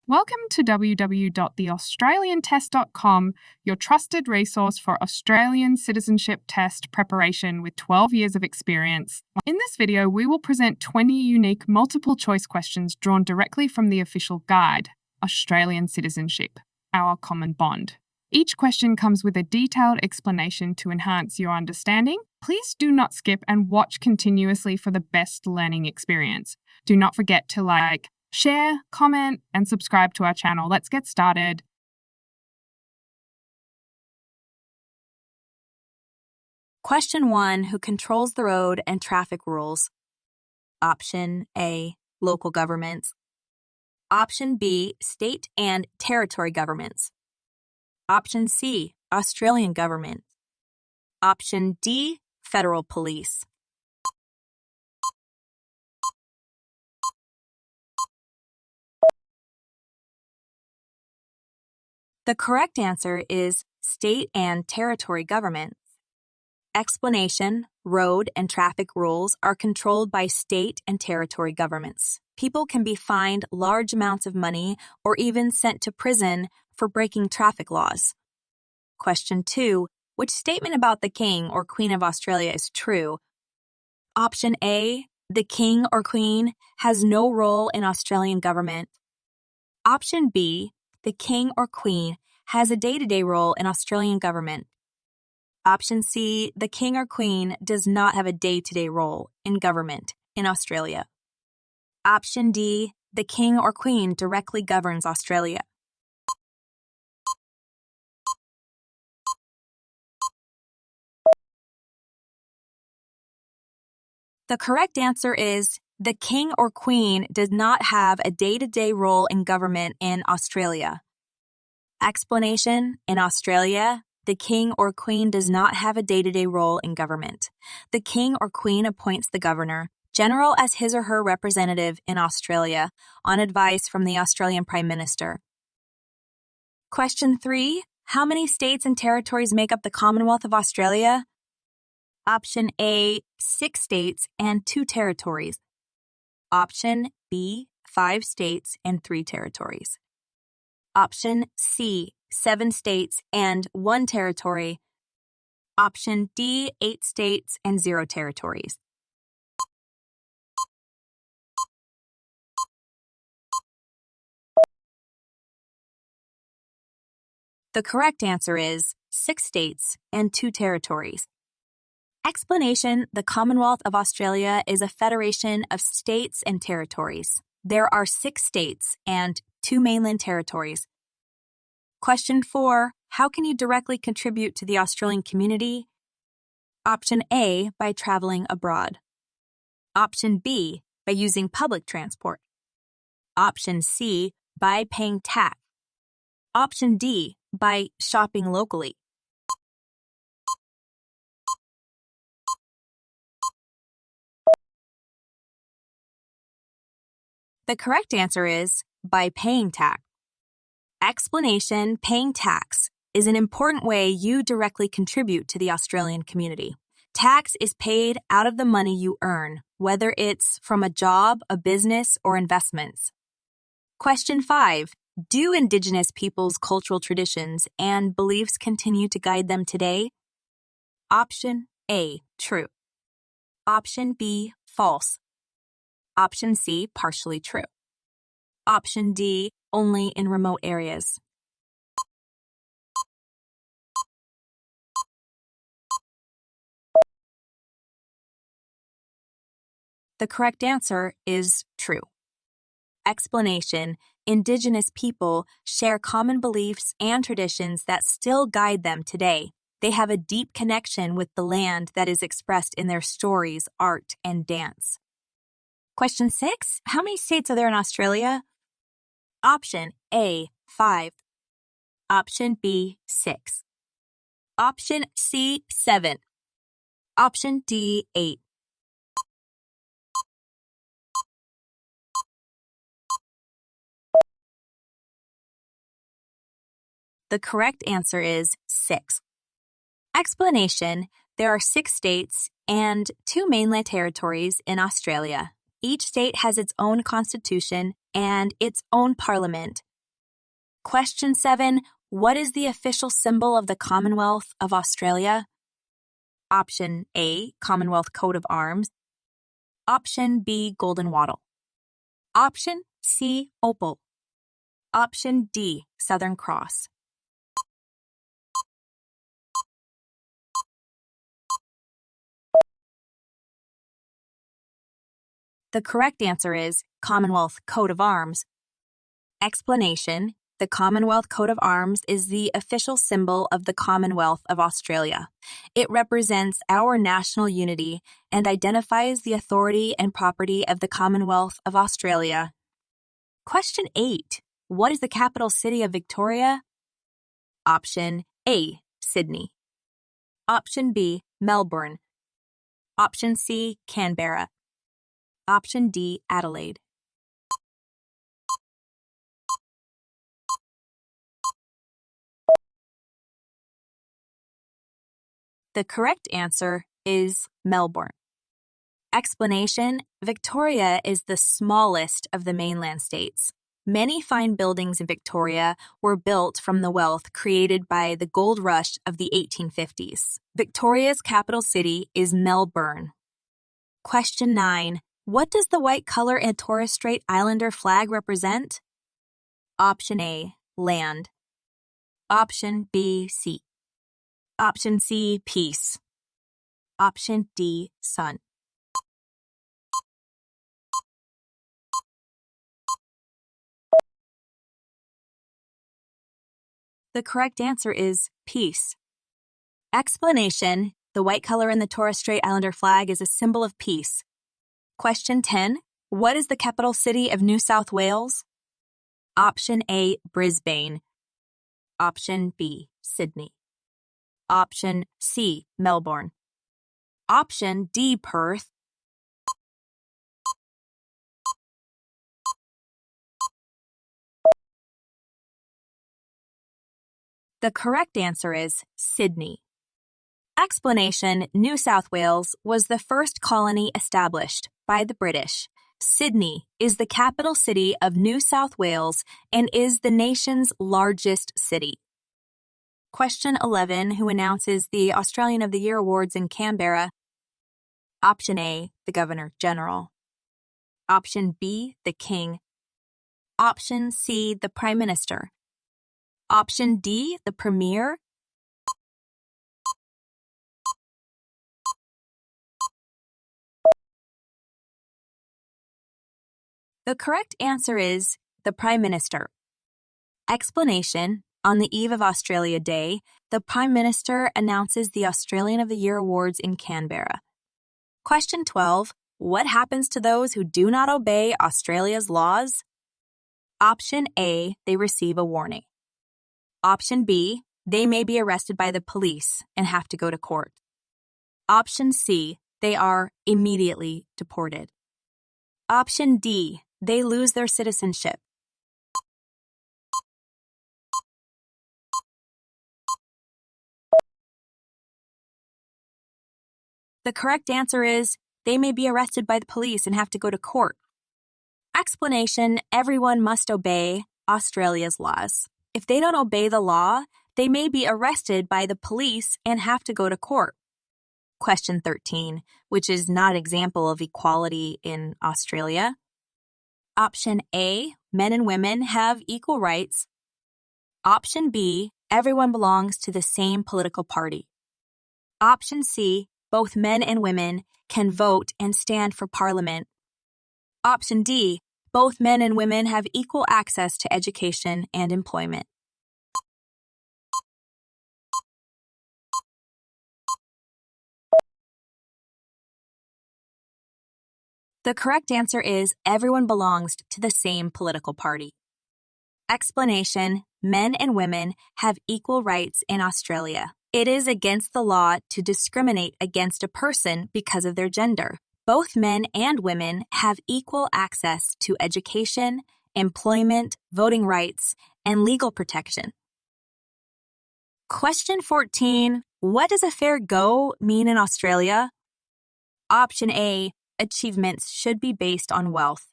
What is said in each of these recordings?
Welcome to www.theaustraliantest.com, your trusted resource for Australian citizenship test preparation with 12 years of experience. In this video, we will present 20 unique multiple-choice questions drawn directly from the official guide, Australian Citizenship, Our Common Bond. Each question comes with a detailed explanation to enhance your understanding. Please do not skip and watch continuously for the best learning experience. Do not forget to like, share, comment, and subscribe to our channel. Let's get started. Question 1. Who controls the road and traffic rules? Option A. Local governments. Option B. State and territory governments. Option C. Australian government. Option D. Federal police. The correct answer is state and territory governments. Explanation: road and traffic rules are controlled by state and territory governments. People can be fined large amounts of money or even sent to prison for breaking traffic laws. Question 2. Which statement about the King or Queen of Australia is true? Option A. The King or Queen has no role in Australian government. Option B. The King or Queen has a day-to-day role in Australian government. Option C. The King or Queen does not have a day-to-day role in government in Australia. Option D. The King or Queen directly governs Australia. The correct answer is the King or Queen does not have a day-to-day role in government in Australia. Explanation: in Australia, the King or Queen does not have a day-to-day role in government. The King or Queen appoints the Governor General as his or her representative in Australia on advice from the Australian Prime Minister. Question 3. How many states and territories make up the Commonwealth of Australia? Option A. 6 states and 2 territories. Option B. 5 states and 3 territories. Option C. 7 states and 1 territory. Option D. 8 states and 0 territories. The correct answer is 6 states and 2 territories. Explanation: the Commonwealth of Australia is a federation of states and territories. There are 6 states and 2 mainland territories. Question 4. How can you directly contribute to the Australian community? Option A. By traveling abroad. Option B. By using public transport. Option C. By paying tax. Option D. By shopping locally. The correct answer is by paying tax. Explanation: paying tax is an important way you directly contribute to the Australian community. Tax is paid out of the money you earn, whether it's from a job, a business, or investments. Question 5. Do Indigenous peoples' cultural traditions and beliefs continue to guide them today? Option A. True. Option B. False. Option C. Partially true. Option D. Only in remote areas. The correct answer is true. Explanation: Indigenous people share common beliefs and traditions that still guide them today. They have a deep connection with the land that is expressed in their stories, art, and dance. Question 6. How many states are there in Australia? Option A. 5. Option B. 6. Option C. 7. Option D. 8. The correct answer is 6. Explanation: there are 6 states and 2 mainland territories in Australia. Each state has its own constitution and its own parliament, Question 7. What is the official symbol of the Commonwealth of Australia? Option A, Commonwealth Coat of Arms. Option B, Golden Wattle. Option C, Opal. Option D, Southern Cross. The correct answer is Commonwealth Coat of Arms. Explanation: the Commonwealth Coat of Arms is the official symbol of the Commonwealth of Australia. It represents our national unity and identifies the authority and property of the Commonwealth of Australia. Question 8. What is the capital city of Victoria? Option A, Sydney. Option B, Melbourne. Option C, Canberra. Option D, Adelaide. The correct answer is Melbourne. Explanation: Victoria is the smallest of the mainland states. Many fine buildings in Victoria were built from the wealth created by the gold rush of the 1850s. Victoria's capital city is Melbourne. Question 9. What does the white color in a Torres Strait Islander flag represent? Option A, land. Option B, sea. Option C, peace. Option D, sun. The correct answer is peace. Explanation: the white color in the Torres Strait Islander flag is a symbol of peace. Question 10. What is the capital city of New South Wales? Option A, Brisbane. Option B, Sydney. Option C, Melbourne. Option D, Perth. The correct answer is Sydney. Explanation: New South Wales was the first colony established by the British. Sydney is the capital city of New South Wales and is the nation's largest city. Question 11. Who announces the Australian of the Year Awards in Canberra? Option A, the Governor General. Option B, the King. Option C, the Prime Minister. Option D, the Premier. The correct answer is the Prime Minister. Explanation: on the eve of Australia Day, the Prime Minister announces the Australian of the Year Awards in Canberra. Question 12. What happens to those who do not obey Australia's laws? Option A, they receive a warning. Option B, they may be arrested by the police and have to go to court. Option C, they are immediately deported. Option D, they lose their citizenship. The correct answer is they may be arrested by the police and have to go to court. Explanation: everyone must obey Australia's laws. If they don't obey the law, they may be arrested by the police and have to go to court. Question 13, which is not an example of equality in Australia. Option A, men and women have equal rights. Option B, everyone belongs to the same political party. Option C, both men and women can vote and stand for parliament. Option D, both men and women have equal access to education and employment. The correct answer is everyone belongs to the same political party. Explanation: men and women have equal rights in Australia. It is against the law to discriminate against a person because of their gender. Both men and women have equal access to education, employment, voting rights, and legal protection. Question 14. What does a fair go mean in Australia? Option A, achievements should be based on wealth.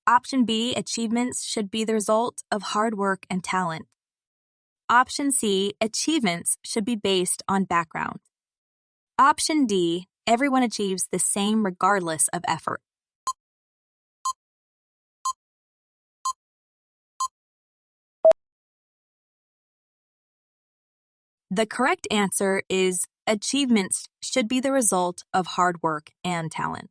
Option B, achievements should be the result of hard work and talent. Option C, achievements should be based on background. Option D, everyone achieves the same regardless of effort. The correct answer is achievements should be the result of hard work and talent.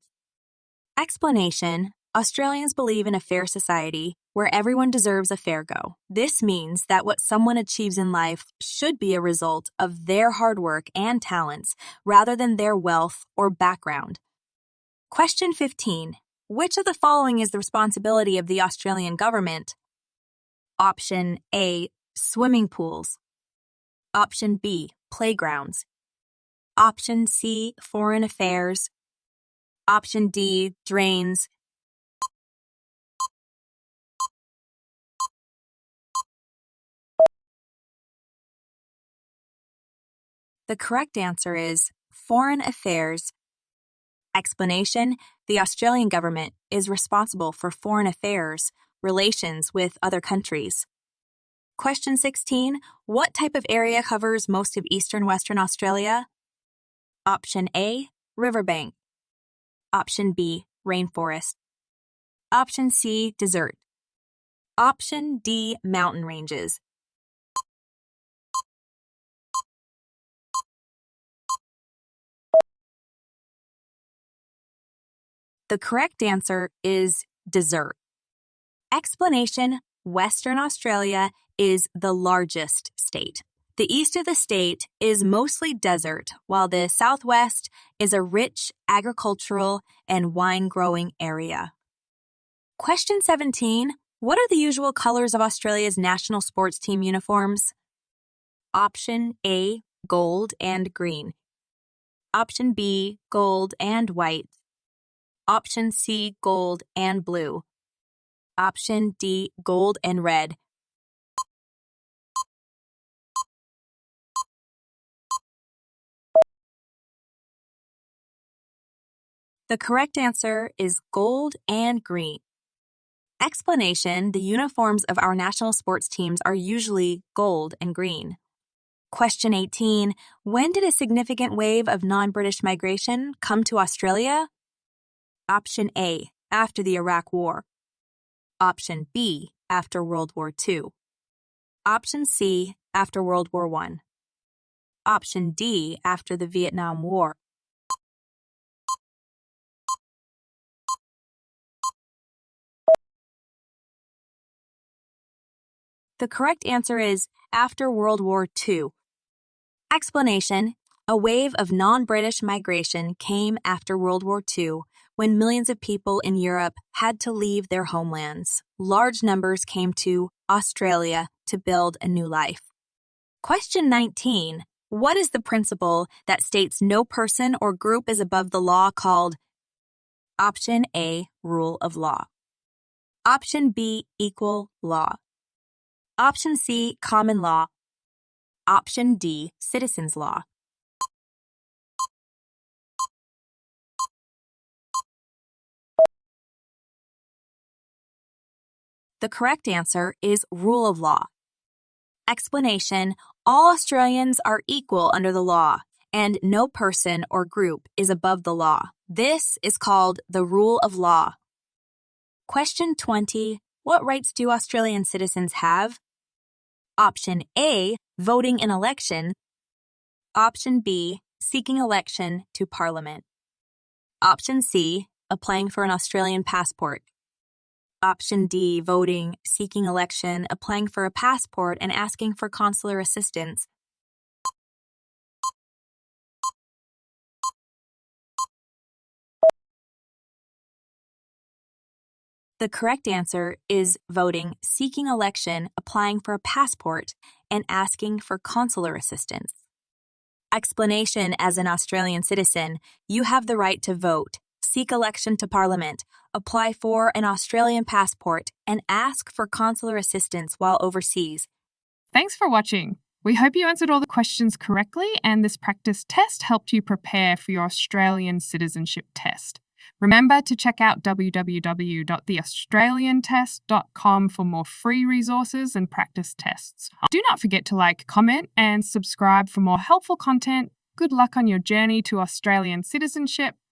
Explanation: Australians believe in a fair society where everyone deserves a fair go. This means that what someone achieves in life should be a result of their hard work and talents rather than their wealth or background. Question 15. Which of the following is the responsibility of the Australian government? Option A, swimming pools. Option B, playgrounds. Option C, foreign affairs. Option D, drains. The correct answer is foreign affairs. Explanation: the Australian government is responsible for foreign affairs, relations with other countries. Question 16. What type of area covers most of eastern Western Australia? Option A, riverbank. Option B, rainforest. Option C, desert. Option D, mountain ranges. The correct answer is desert. Explanation: Western Australia is the largest state. The east of the state is mostly desert, while the southwest is a rich agricultural and wine-growing area. Question 17. What are the usual colors of Australia's national sports team uniforms? Option A, gold and green. Option B, gold and white. Option C, gold and blue. Option D, gold and red. The correct answer is gold and green. Explanation: the uniforms of our national sports teams are usually gold and green. Question 18. When did a significant wave of non-British migration come to Australia? Option A, after the Iraq War. Option B, after World War II. Option C, after World War I. Option D, after the Vietnam War. The correct answer is after World War II. Explanation: a wave of non-British migration came after World War II when millions of people in Europe had to leave their homelands. Large numbers came to Australia to build a new life. Question 19. What is the principle that states no person or group is above the law called? Option A, rule of law. Option B, equal law. Option C, common law. Option D, citizen's law. The correct answer is rule of law. Explanation: all Australians are equal under the law, and no person or group is above the law. This is called the rule of law. Question 20. What rights do Australian citizens have? Option A, voting in election. Option B, seeking election to Parliament. Option C, applying for an Australian passport. Option D, voting, seeking election, applying for a passport, and asking for consular assistance. The correct answer is voting, seeking election, applying for a passport, and asking for consular assistance. Explanation: as an Australian citizen, you have the right to vote, seek election to Parliament, apply for an Australian passport, and ask for consular assistance while overseas. Thanks for watching. We hope you answered all the questions correctly and this practice test helped you prepare for your Australian citizenship test. Remember to check out www.theaustraliantest.com for more free resources and practice tests. Do not forget to like, comment, and subscribe for more helpful content. Good luck on your journey to Australian citizenship.